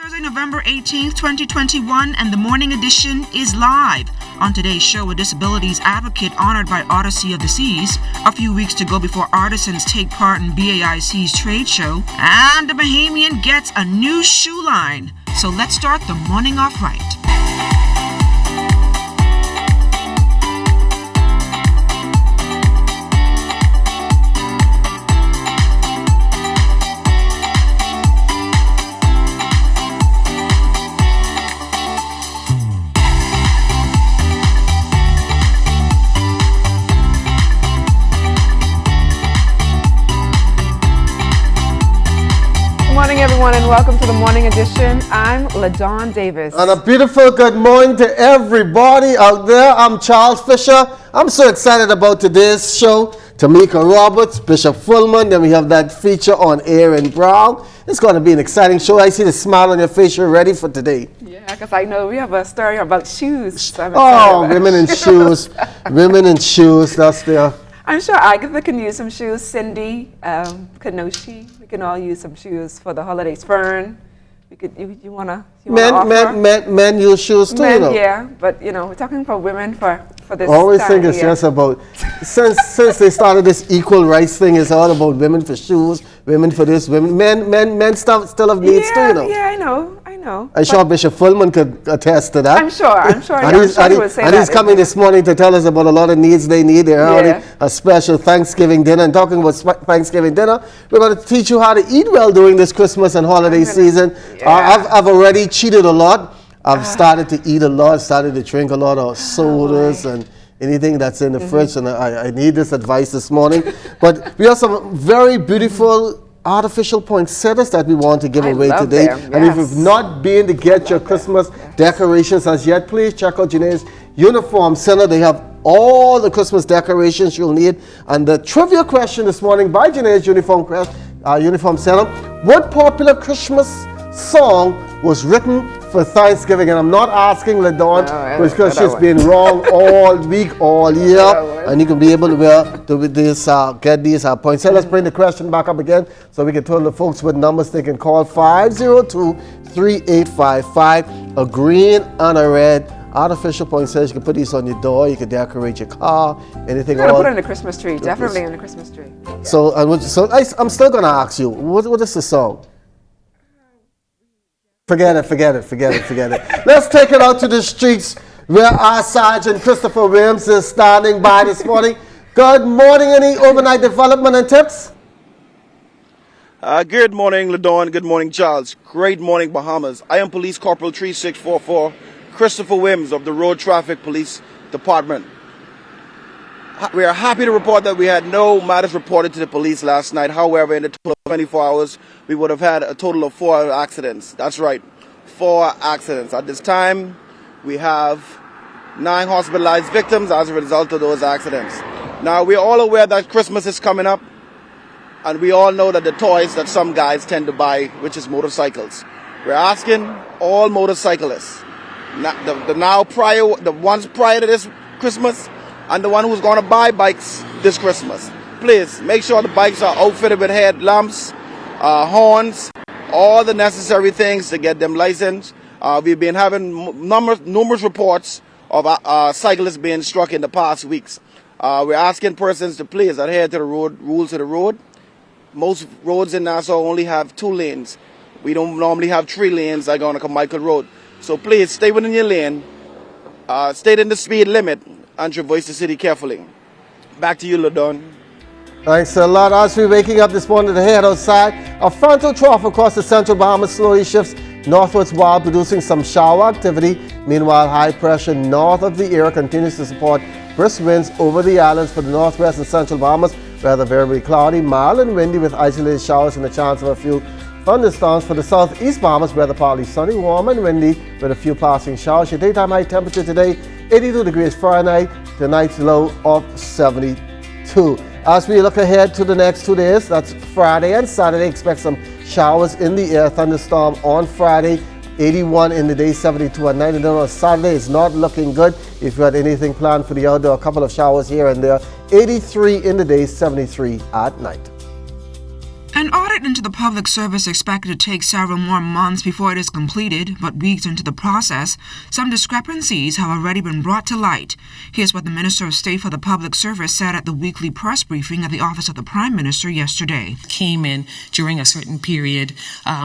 Thursday, November 18th, 2021, and the morning edition is live. On today's show, a disabilities advocate honored by Odyssey of the Seas, a few weeks to go before artisans take part in BAIC's trade show, and the Bahamian gets a new shoe line. So let's start the morning off right. Good morning, everyone, and welcome to the morning edition. I'm LaDawn Davis. And a beautiful good morning to everybody out there. I'm Charles Fisher. I'm so excited about today's show. Tamika Roberts, Bishop Fullman, then we have that feature on Aaron Brown. It's going to be an exciting show. I see the smile on your face. You're ready for today. Yeah, because I know we have a story about shoes. So women in shoes. Women in shoes. That's there. I'm sure Agatha can use some shoes. Cindy, Kanoshi, we can all use some shoes for the holidays. Fern, we could. You wanna men use shoes too. Men, you know. Yeah, but you know we're talking for women for this. I always time think it's here. just about since they started this equal rights thing. It's all about women for shoes, women for this, women. Men still have needs too. You know. Yeah, I know. I'm sure Bishop Fullman could attest to that. I'm sure. And he's coming this morning to tell us about a lot of needs they need. They're having a special Thanksgiving dinner. And talking about Thanksgiving dinner, we're going to teach you how to eat well during this Christmas and holiday season. Yeah. I've already cheated a lot. I've started to eat a lot, started to drink a lot of sodas and anything that's in the fridge. And I need this advice this morning. But we have some very beautiful artificial poinsettias that we want to give away today. And if you've not been to get your Christmas decorations as yet, please check out Janae's Uniform Center. They have all the Christmas decorations you'll need. And the trivia question this morning by Janae's Uniform Center: what popular Christmas song was written for Thanksgiving? And I'm not asking LaDawn because she's been wrong all week, all year. And you can be able to get these points. So let's bring the question back up again so we can tell the folks what numbers they can call. 502-3855. A green and a red artificial poinsettia. You can put these on your door. You can decorate your car. Anything. You're gonna put it on the Christmas tree. Definitely on the Christmas tree. Yeah. So I'm still gonna ask you, what is the song? Forget it. Let's take it out to the streets where our Sergeant Christopher Williams is standing by this morning. Good morning. Any overnight development and tips? Good morning, LaDawn. Good morning, Charles. Great morning, Bahamas. I am Police Corporal 3644 Christopher Williams of the Road Traffic Police Department. We are happy to report that we had no matters reported to the police last night. However, in the total of 24 hours, we would have had a total of 4 accidents. That's right, 4 accidents. At this time, we have 9 hospitalized victims as a result of those accidents. Now, we're all aware that Christmas is coming up, and we all know that the toys that some guys tend to buy, which is motorcycles. We're asking all motorcyclists, the ones prior to this Christmas, and the one who's going to buy bikes this Christmas, please make sure the bikes are outfitted with headlamps, horns, all the necessary things to get them licensed. We've been having numerous reports of cyclists being struck in the past weeks. We're asking persons to please adhere to the rules of the road. Most roads in Nassau only have 2 lanes. We don't normally have 3 lanes like on a Michael Road. So please stay within your lane, stay in the speed limit, and traverse the city carefully. Back to you, LaDawn. Thanks a lot. As we're waking up this morning to head outside, a frontal trough across the central Bahamas slowly shifts northwards while producing some shower activity. Meanwhile, high pressure north of the area continues to support brisk winds over the islands for the northwest and central Bahamas. Rather very cloudy, mild and windy with isolated showers and a chance of a few thunderstorms for the southeast Bahamas. Rather partly sunny, warm and windy with a few passing showers. Your daytime high temperature today, 82 degrees Fahrenheit. Tonight's low of 72. As we look ahead to the next 2 days, that's Friday and Saturday, expect some showers in the air. Thunderstorm on Friday, 81 in the day, 72 at night. And then on Saturday, it's not looking good. If you had anything planned for the outdoor, a couple of showers here and there. 83 in the day, 73 at night. An audit into the public service expected to take several more months before it is completed, but weeks into the process, some discrepancies have already been brought to light. Here's what the Minister of State for the Public Service said at the weekly press briefing at the Office of the Prime Minister yesterday. Came in during a certain period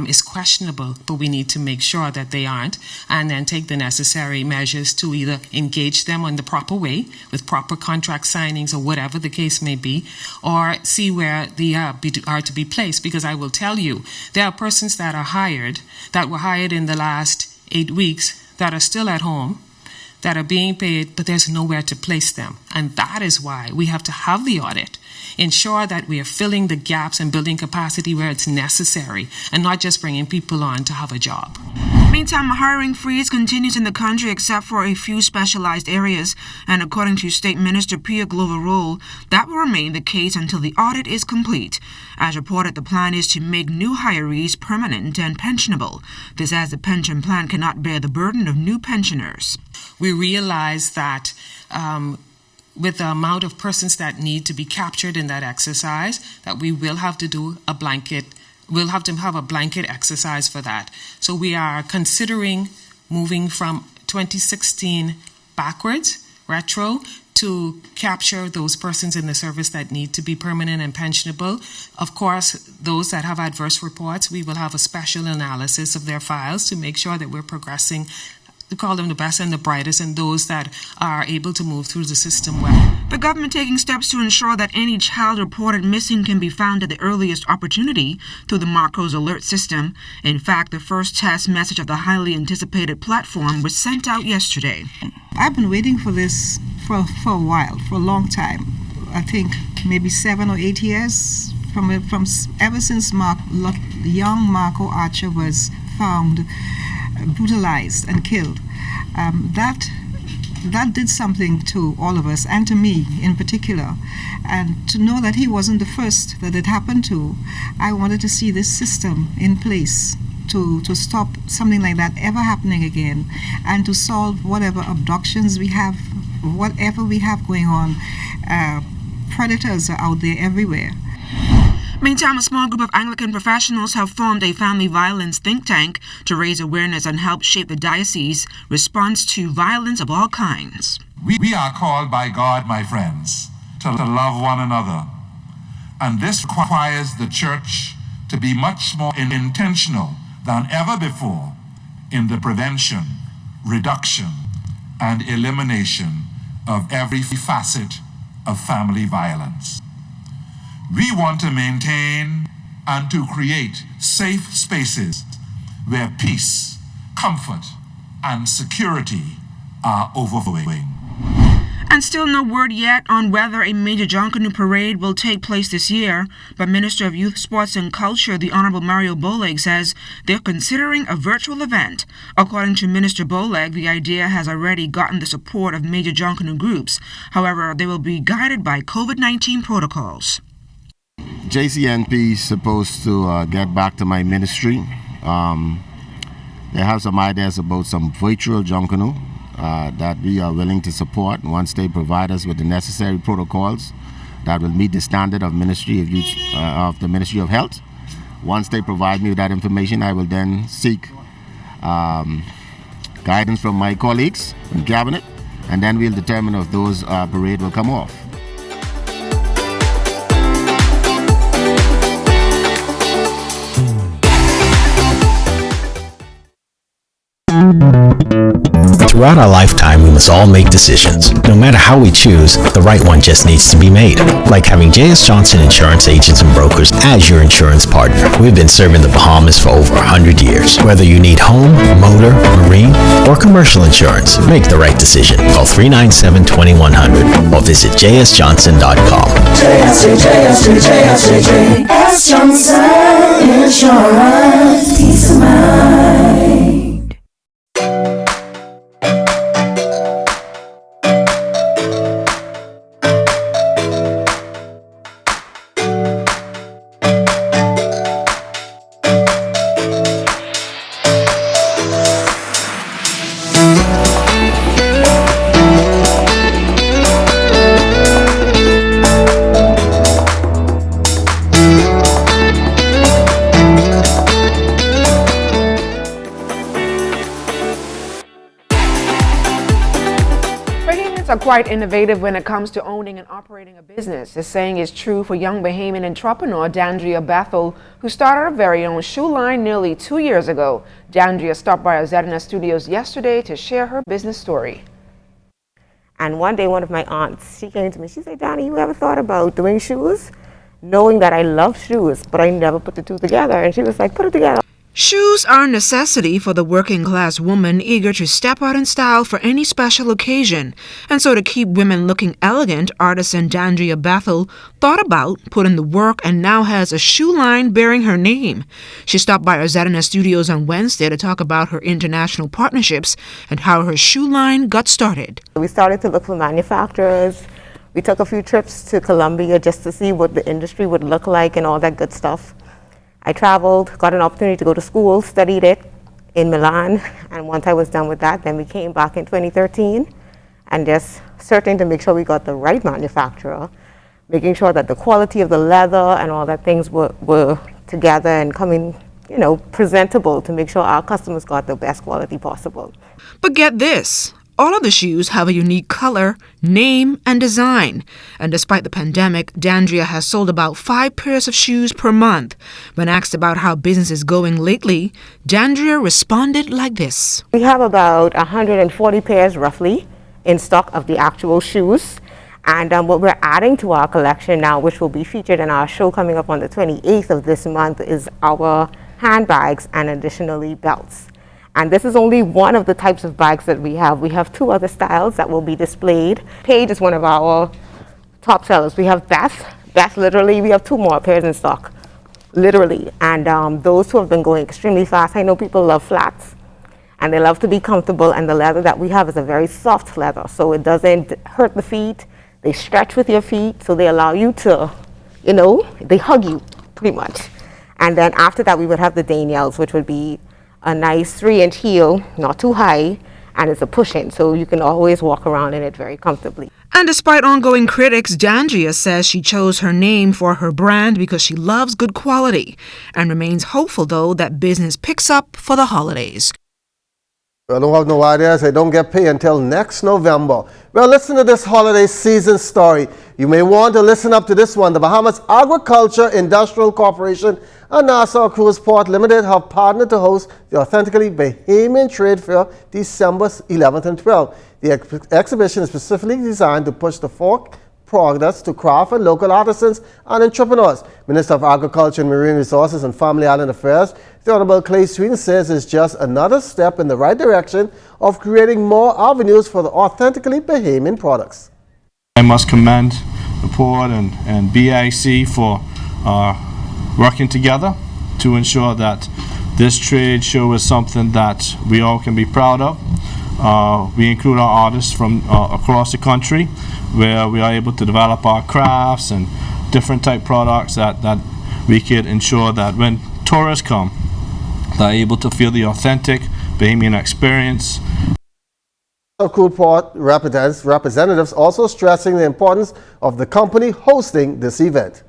is questionable, but we need to make sure that they aren't, and then take the necessary measures to either engage them in the proper way with proper contract signings or whatever the case may be, or see where they are to be placed. Because I will tell you, there are persons that were hired in the last 8 weeks that are still at home, that are being paid, but there's nowhere to place them. And that is why we have to have the audit, ensure that we are filling the gaps and building capacity where it's necessary, and not just bringing people on to have a job. Meantime, a hiring freeze continues in the country except for a few specialized areas, and according to State Minister Pia Glover-Rule, that will remain the case until the audit is complete. As reported, the plan is to make new hirees permanent and pensionable. This as the pension plan cannot bear the burden of new pensioners. We realize that with the amount of persons that need to be captured in that exercise, that we will have to do we'll have to have a blanket exercise for that. So we are considering moving from 2016 backwards, retro, to capture those persons in the service that need to be permanent and pensionable. Of course, those that have adverse reports, we will have a special analysis of their files to make sure that we're progressing, to call them the best and the brightest, and those that are able to move through the system well. The government taking steps to ensure that any child reported missing can be found at the earliest opportunity through the Marcos alert system. In fact, the first test message of the highly anticipated platform was sent out yesterday. I've been waiting for this for a while, for a long time. I think maybe 7 or 8 years, from ever since young Marco Archer was found brutalized and killed. That did something to all of us, and to me in particular. And to know that he wasn't the first that it happened to, I wanted to see this system in place to stop something like that ever happening again, and to solve whatever abductions we have, whatever we have going on. Predators are out there everywhere. Meantime, a small group of Anglican professionals have formed a family violence think tank to raise awareness and help shape the diocese's response to violence of all kinds. We are called by God, my friends, to love one another. And this requires the church to be much more intentional than ever before in the prevention, reduction, and elimination of every facet of family violence. We want to maintain and to create safe spaces where peace, comfort, and security are overflowing. And still no word yet on whether a major Junkanoo parade will take place this year, but Minister of Youth, Sports and Culture, the Honorable Mario Boleg, says they're considering a virtual event. According to Minister Boleg, the idea has already gotten the support of major Junkanoo groups. However, they will be guided by COVID-19 protocols. JCNP is supposed to get back to my ministry. They have some ideas about some virtual Junkanoo that we are willing to support once they provide us with the necessary protocols that will meet the standard of Ministry of Youth, of the Ministry of Health. Once they provide me with that information, I will then seek guidance from my colleagues in cabinet, and then we'll determine if those parade will come off. Throughout our lifetime, we must all make decisions. No matter how we choose, the right one just needs to be made. Like having J.S. Johnson Insurance Agents and Brokers as your insurance partner. We've been serving the Bahamas for over 100 years. Whether you need home, motor, marine, or commercial insurance, make the right decision. Call 397-2100 or visit jsjohnson.com. J.S. Johnson Insurance. Peace of mind. Parents are quite innovative when it comes to owning and operating a business. This saying is true for young Bahamian entrepreneur Dandria Bethel, who started her very own shoe line nearly 2 years ago. Dandria stopped by our ZNS studios yesterday to share her business story. And one day, one of my aunts, she came to me, she said, Donnie, you ever thought about doing shoes? Knowing that I love shoes, but I never put the two together. And she was like, put it together. Shoes are a necessity for the working-class woman eager to step out in style for any special occasion. And so to keep women looking elegant, artisan Dandria Bethel thought about, put in the work, and now has a shoe line bearing her name. She stopped by our ZNS studios on Wednesday to talk about her international partnerships and how her shoe line got started. We started to look for manufacturers. We took a few trips to Colombia just to see what the industry would look like and all that good stuff. I traveled, got an opportunity to go to school, studied it in Milan, and once I was done with that, then we came back in 2013 and just searching to make sure we got the right manufacturer, making sure that the quality of the leather and all that things were together and coming, presentable to make sure our customers got the best quality possible. But get this. All of the shoes have a unique color, name, and design. And despite the pandemic, Dandria has sold about 5 pairs of shoes per month. When asked about how business is going lately, Dandria responded like this. We have about 140 pairs roughly in stock of the actual shoes. And what we're adding to our collection now, which will be featured in our show coming up on the 28th of this month, is our handbags and additionally belts. And this is only one of the types of bags that we have. We have 2 other styles that will be displayed. Paige is one of our top sellers. We have Beth literally, we have 2 more pairs in stock, literally. And those 2 have been going extremely fast. I know people love flats and they love to be comfortable, and the leather that we have is a very soft leather, so it doesn't hurt the feet. They stretch with your feet, so they allow you to, they hug you pretty much. And then after that, we would have the Danielles, which would be a nice 3-inch heel, not too high, and it's a push-in, so you can always walk around in it very comfortably. And despite ongoing critics, Dandria says she chose her name for her brand because she loves good quality and remains hopeful, though, that business picks up for the holidays. I don't have no ideas. I don't get paid until next November. Well, listen to this holiday season story. You may want to listen up to this one. The Bahamas Agriculture Industrial Corporation and Nassau Cruise Port Limited have partnered to host the Authentically Bahamian Trade Fair December 11th and 12th. The exhibition is specifically designed to push the folk products to craft and local artisans and entrepreneurs. Minister of Agriculture and Marine Resources and Family Island Affairs, the Honorable Clay Sweden, says it's just another step in the right direction of creating more avenues for the authentically Bahamian products. I must commend the Port and BIC for working together to ensure that this trade show is something that we all can be proud of. We include our artists from across the country, where we are able to develop our crafts and different type products that we could ensure that when tourists come, they're able to feel the authentic Bahamian experience. Cruise Port representatives also stressing the importance of the company hosting this event.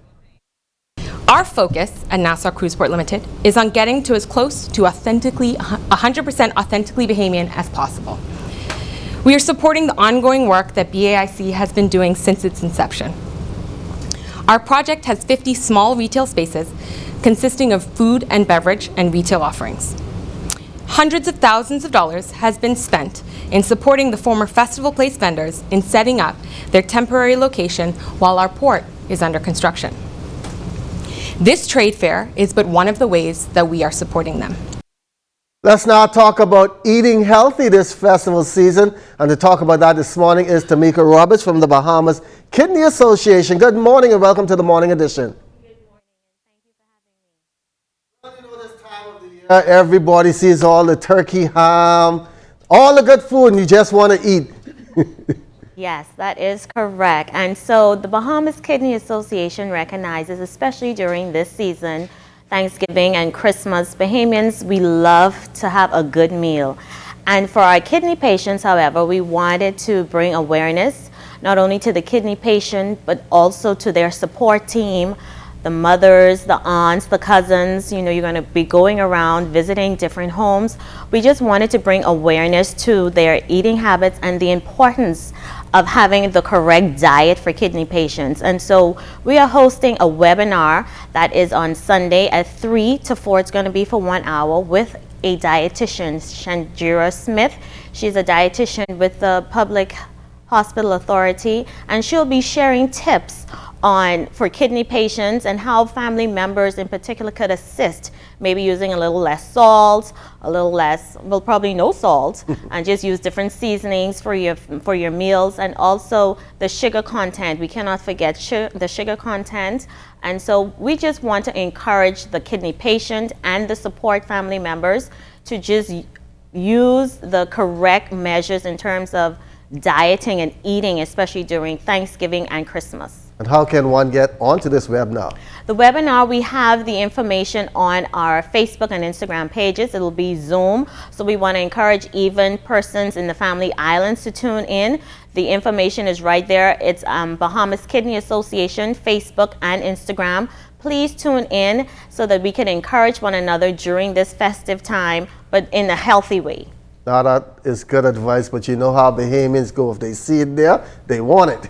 Our focus at Nassau Cruise Port Limited is on getting to as close to 100% authentically Bahamian as possible. We are supporting the ongoing work that BAIC has been doing since its inception. Our project has 50 small retail spaces consisting of food and beverage and retail offerings. Hundreds of thousands of dollars has been spent in supporting the former Festival Place vendors in setting up their temporary location while our port is under construction. This trade fair is but one of the ways that we are supporting them. Let's now talk about eating healthy this festival season. And to talk about that this morning is Tamika Roberts from the Bahamas Kidney Association. Good morning and welcome to the Morning Edition. Good morning and thank you for having me. You know, this time of the year, everybody sees all the turkey, ham, all the good food, and you just want to eat. Yes, that is correct. And so the Bahamas Kidney Association recognizes, especially during this season, Thanksgiving and Christmas, Bahamians, we love to have a good meal. And for our kidney patients, however, we wanted to bring awareness not only to the kidney patient, but also to their support team, the mothers, the aunts, the cousins. You know, you're going to be going around visiting different homes. We just wanted to bring awareness to their eating habits and the importance of having the correct diet for kidney patients. And so we are hosting a webinar that is on Sunday at 3 to 4. It's going to be for 1 hour with a dietitian, Shanjira Smith. She's a dietitian with the Public Hospital Authority, and she'll be sharing tips for kidney patients and how family members in particular could assist, maybe using a little less salt, a little less, well, probably no salt, and just use different seasonings for your meals, and also the sugar content. We cannot forget the sugar content. And so we just want to encourage the kidney patient and the support family members to just use the correct measures in terms of dieting and eating, especially during Thanksgiving and Christmas. And how can one get onto this webinar? The webinar, we have the information on our Facebook and Instagram pages. It'll be Zoom, so we want to encourage even persons in the Family Islands to tune in. The information is right there. It's Bahamas Kidney Association, Facebook and Instagram. Please tune in so that we can encourage one another during this festive time, but in a healthy way. Now that is good advice, but you know how Bahamians go. If they see it there, they want it.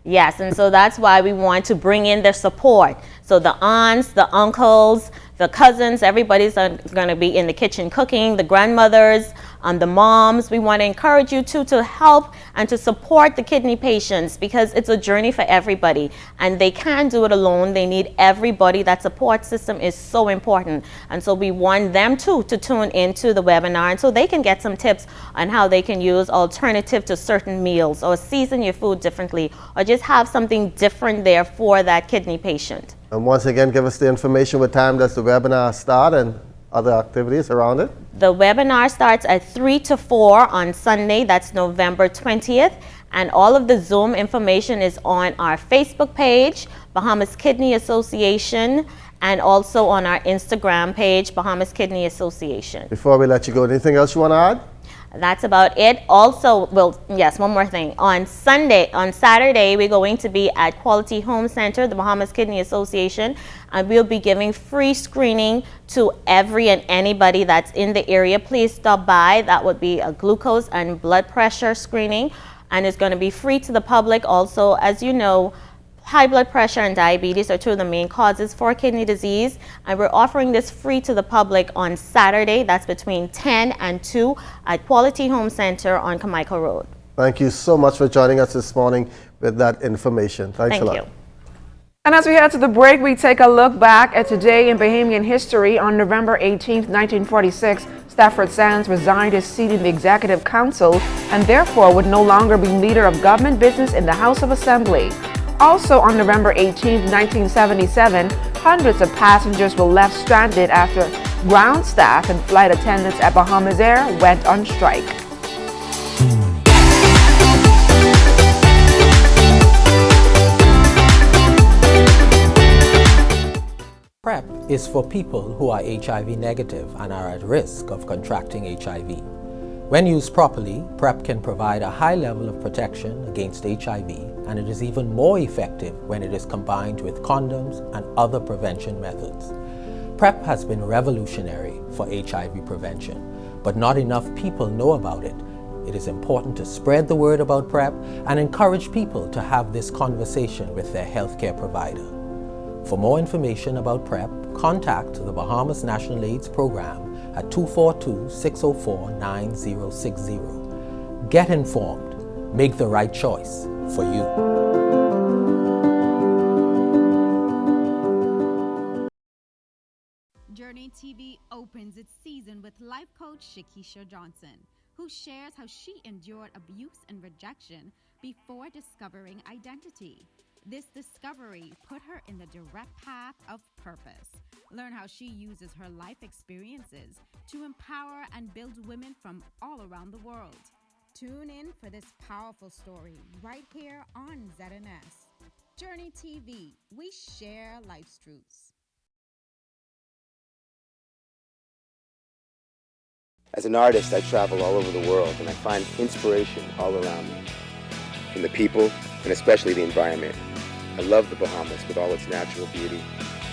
Yes, and so that's why we want to bring in their support. So the aunts, the uncles, the cousins, everybody's going to be in the kitchen cooking, the grandmothers, the moms. We want to encourage you to help and to support the kidney patients, because it's a journey for everybody and they can't do it alone. They need everybody. That support system is so important. And so we want them to tune into the webinar, and so they can get some tips on how they can use alternative to certain meals, or season your food differently, or just have something different there for that kidney patient. And once again, give us the information, what time does the webinar start and other activities around it? The webinar starts at 3 to 4 on Sunday, that's November 20th. And all of the Zoom information is on our Facebook page, Bahamas Kidney Association, and also on our Instagram page, Bahamas Kidney Association. Before we let you go, anything else you want to add? That's about it. Also, well, yes, one more thing. On Saturday, we're going to be at Quality Home Center, the Bahamas Kidney Association, and we'll be giving free screening to every and anybody that's in the area. Please stop by. That would be a glucose and blood pressure screening, and it's going to be free to the public. Also, as you know, high blood pressure and diabetes are two of the main causes for kidney disease, and we're offering this free to the public on Saturday. That's between 10 and 2 at Quality Home Center on Carmichael Road. Thank you so much for joining us this morning with that information. Thanks a lot. Thank you. And as we head to the break, we take a look back at today in Bahamian history. On November 18, 1946, Stafford Sands resigned his seat in the Executive Council and therefore would no longer be leader of government business in the House of Assembly. Also on November 18, 1977, hundreds of passengers were left stranded after ground staff and flight attendants at Bahamas Air went on strike. PrEP is for people who are HIV negative and are at risk of contracting HIV. When used properly, PrEP can provide a high level of protection against HIV, and it is even more effective when it is combined with condoms and other prevention methods. PrEP has been revolutionary for HIV prevention, but not enough people know about it. It is important to spread the word about PrEP and encourage people to have this conversation with their healthcare provider. For more information about PrEP, contact the Bahamas National AIDS Program at 242-604-9060. Get informed. Make the right choice for you. Journey TV opens its season with life coach Shakisha Johnson, who shares how she endured abuse and rejection before discovering identity. This discovery put her in the direct path of purpose. Learn how she uses her life experiences to empower and build women from all around the world. Tune in for this powerful story right here on ZNS. Journey TV, we share life's truths. As an artist, I travel all over the world and I find inspiration all around me, from the people and especially the environment. I love the Bahamas with all its natural beauty,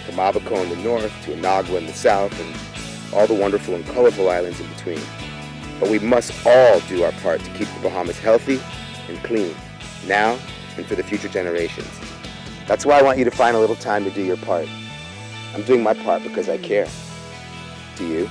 from Abaco in the north to Inagua in the south, and all the wonderful and colorful islands in between. But we must all do our part to keep the Bahamas healthy and clean, now and for the future generations. That's why I want you to find a little time to do your part. I'm doing my part because I care. Do you?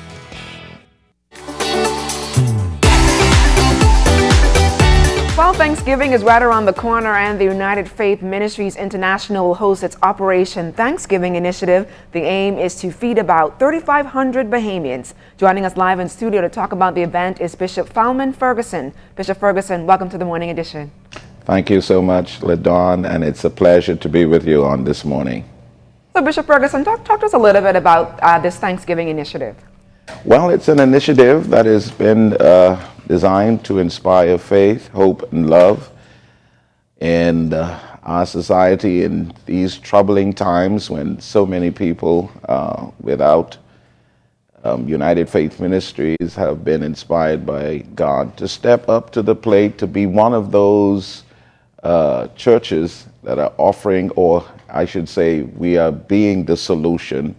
Well, Thanksgiving is right around the corner, and the United Faith Ministries International will host its Operation Thanksgiving initiative. The aim is to feed about 3,500 Bahamians. Joining us live in studio to talk about the event is Bishop Falman Ferguson. Bishop Ferguson, welcome to the Morning Edition. Thank you so much, LaDawn, and it's a pleasure to be with you on this morning. So, Bishop Ferguson, talk to us a little bit about this Thanksgiving initiative. Well, it's an initiative that has been designed to inspire faith, hope, and love in our society in these troubling times when so many people without United Faith Ministries have been inspired by God to step up to the plate to be one of those churches that are offering, or I should say, we are being the solution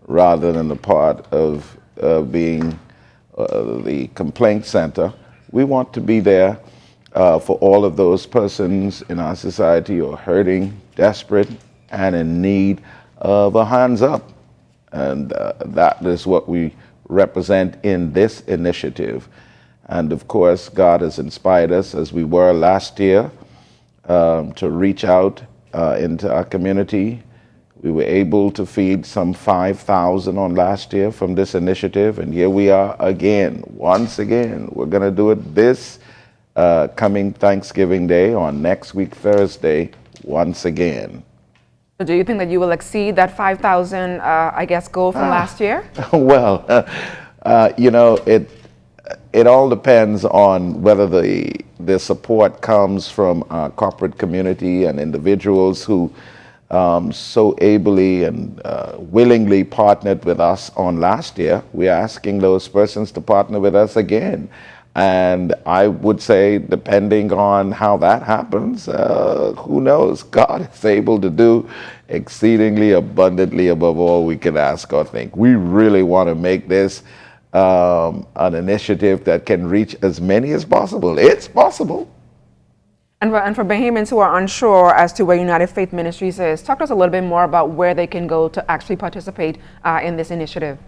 rather than the part of being the complaint center. We want to be there for all of those persons in our society who are hurting, desperate, and in need of a hands up. And that is what we represent in this initiative. And of course, God has inspired us, as we were last year, to reach out into our community. We were able to feed some 5,000 on last year from this initiative, and here we are again, once again. We're going to do it this coming Thanksgiving Day on next week, Thursday, once again. So do you think that you will exceed that 5,000, goal from last year? Well, it all depends on whether the support comes from our corporate community and individuals who so ably and willingly partnered with us on last year. We're asking those persons to partner with us again. And I would say, depending on how that happens, who knows? God is able to do exceedingly abundantly above all we can ask or think. We really want to make this an initiative that can reach as many as possible. It's possible. And for Bahamians who are unsure as to where United Faith Ministries is, talk to us a little bit more about where they can go to actually participate in this initiative.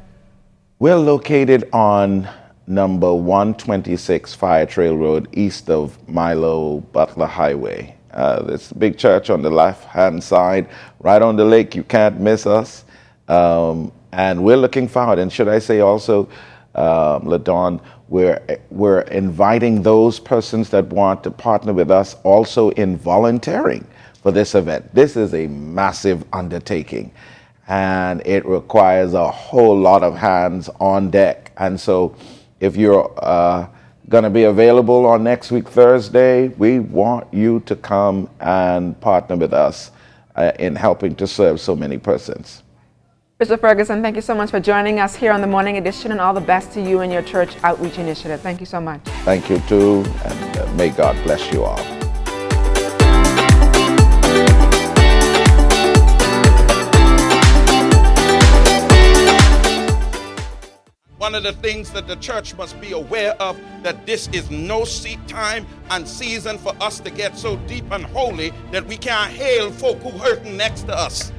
We're located on number 126 Fire Trail Road, east of Milo Butler Highway. This big church on the left-hand side, right on the lake. You can't miss us. And we're looking forward. And should I say also, LaDawn, we're inviting those persons that want to partner with us also in volunteering for this event. This is a massive undertaking, and it requires a whole lot of hands on deck. And so if you're going to be available on next week, Thursday, we want you to come and partner with us in helping to serve so many persons. Bishop Ferguson, thank you so much for joining us here on the Morning Edition, and all the best to you and your church outreach initiative. Thank you so much. Thank you too, and may God bless you all. One of the things that the church must be aware of, that this is no time and season for us to get so deep and holy that we can't hail folk who hurting next to us.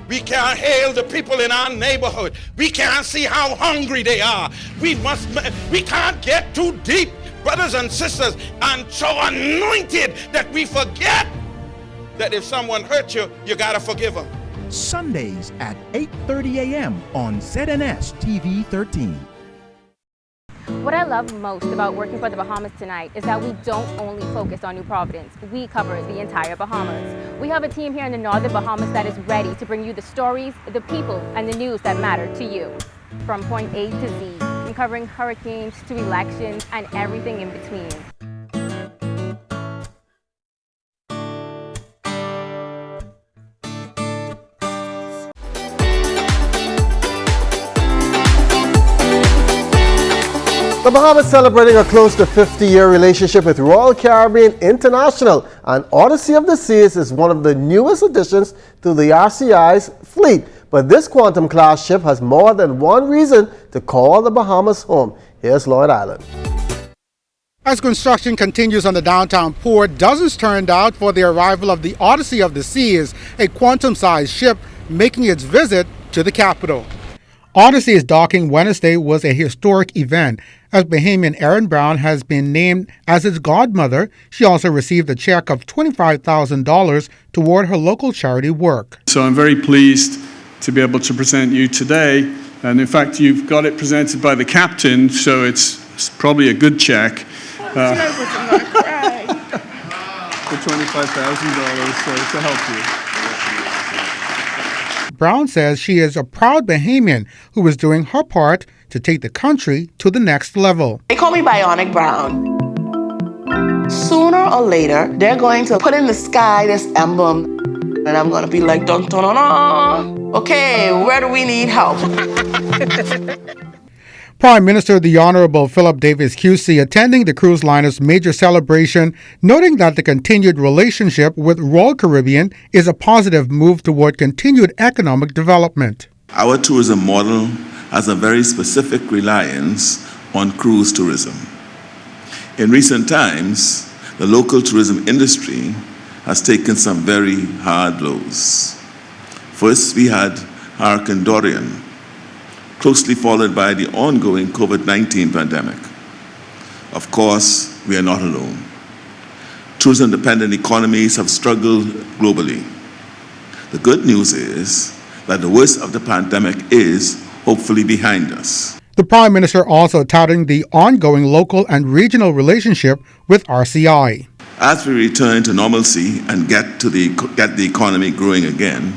We can't hail the people in our neighborhood. We can't see how hungry they are. We can't get too deep, brothers and sisters, and so anointed that we forget that if someone hurt you, you gotta forgive them. Sundays at 8:30 a.m. on ZNS TV 13. What I love most about working for the Bahamas Tonight is that we don't only focus on New Providence, we cover the entire Bahamas. We have a team here in the Northern Bahamas that is ready to bring you the stories, the people, and the news that matter to you. From point A to Z, from covering hurricanes to elections and everything in between. The Bahamas celebrating a close to 50-year relationship with Royal Caribbean International, and Odyssey of the Seas is one of the newest additions to the RCI's fleet. But this Quantum class ship has more than one reason to call the Bahamas home. Here's Lloyd Island. As construction continues on the downtown port, dozens turned out for the arrival of the Odyssey of the Seas, a Quantum-sized ship making its visit to the capital. Odyssey's docking Wednesday was a historic event, as Bahamian Erin Brown has been named as its godmother. She also received a check of $25,000 toward her local charity work. So I'm very pleased to be able to present you today, and in fact you've got it presented by the captain, so it's probably a good check. For $25,000 to help you. Brown says she is a proud Bahamian who is doing her part to take the country to the next level. They call me Bionic Brown. Sooner or later, they're going to put in the sky this emblem, and I'm going to be like, dun, dun, dun, dun. Okay, where do we need help? Prime Minister the Honorable Philip Davis QC attending the cruise liner's major celebration, noting that the continued relationship with Royal Caribbean is a positive move toward continued economic development. Our tourism model has a very specific reliance on cruise tourism. In recent times, the local tourism industry has taken some very hard blows. First, we had Hurricane Dorian, closely followed by the ongoing COVID-19 pandemic. Of course, we are not alone. Tourism-dependent economies have struggled globally. The good news is that the worst of the pandemic is hopefully behind us. The Prime Minister also touting the ongoing local and regional relationship with RCI. As we return to normalcy and get the economy growing again,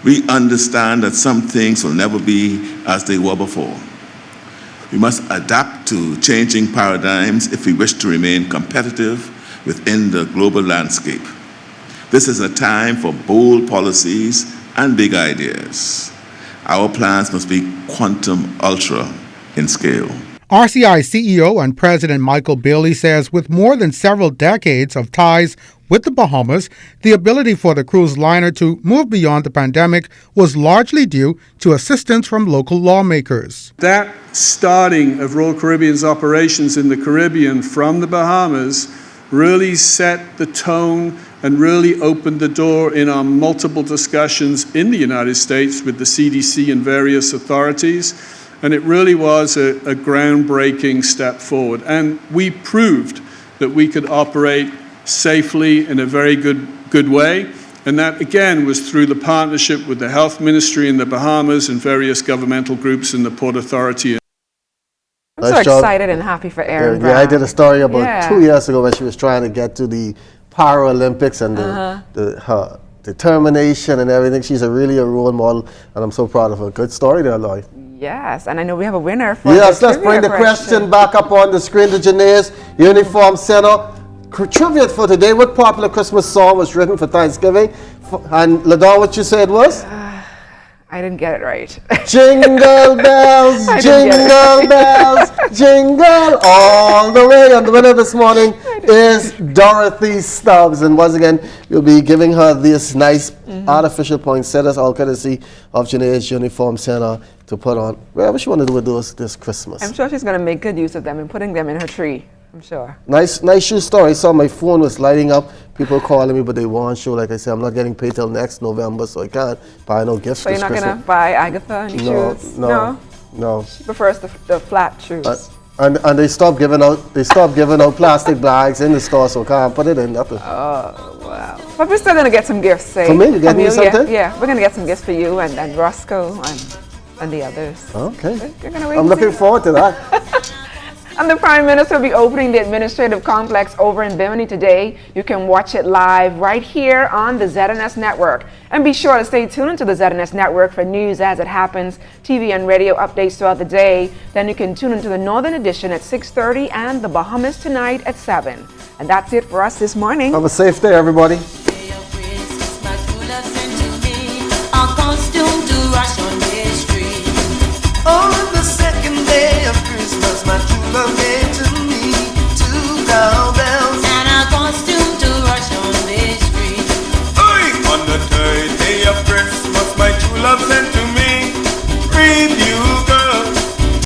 we understand that some things will never be as they were before. We must adapt to changing paradigms if we wish to remain competitive within the global landscape. This is a time for bold policies and big ideas. Our plans must be quantum ultra in scale. RCI CEO and President Michael Bailey says with more than several decades of ties with the Bahamas, the ability for the cruise liner to move beyond the pandemic was largely due to assistance from local lawmakers. That starting of Royal Caribbean's operations in the Caribbean from the Bahamas really set the tone and really opened the door in our multiple discussions in the United States with the CDC and various authorities. And it really was a groundbreaking step forward. And we proved that we could operate safely in a very good way. And that, again, was through the partnership with the Health Ministry in the Bahamas and various governmental groups in the Port Authority. I'm so excited and happy for Erin Brown. Yeah, I did a story about 2 years ago when she was trying to get to the Paralympics and her determination and everything. She's really a role model, and I'm so proud of her. Good story there, Lloyd. Yes, and I know we have a winner for yes, let's bring the question back up on the screen. The Janae's Uniform Center. Trivia for today. What popular Christmas song was written for Thanksgiving? And Ladon, what you said was? I didn't get it right. Jingle bells, jingle bells, jingle all the way. And the winner this morning is Dorothy Stubbs. And once again, we'll be giving her this nice artificial poinsettias, all courtesy of Janae's Uniform Center, to put on wherever she wanted to do with those this Christmas. I'm sure she's going to make good use of them and putting them in her tree. I'm sure. Nice shoe story. I saw my phone was lighting up. People calling me, but they want show. Like I said, I'm not getting paid till next November, so I can't buy no gifts. So you're not going to buy Agatha any shoes? No. She prefers the flat shoes. And they stopped giving out plastic bags in the store, so can't put it in nothing. Oh wow! But we're still gonna get some gifts. Say, for me, you get me something? Yeah, we're gonna get some gifts for you and Roscoe and the others. Okay. I'm looking forward to that. And the Prime Minister will be opening the administrative complex over in Bimini today. You can watch it live right here on the ZNS Network. And be sure to stay tuned to the ZNS Network for news as it happens, TV and radio updates throughout the day. Then you can tune into the Northern Edition at 6:30 and the Bahamas Tonight at 7. And that's it for us this morning. Have a safe day, everybody. Oh,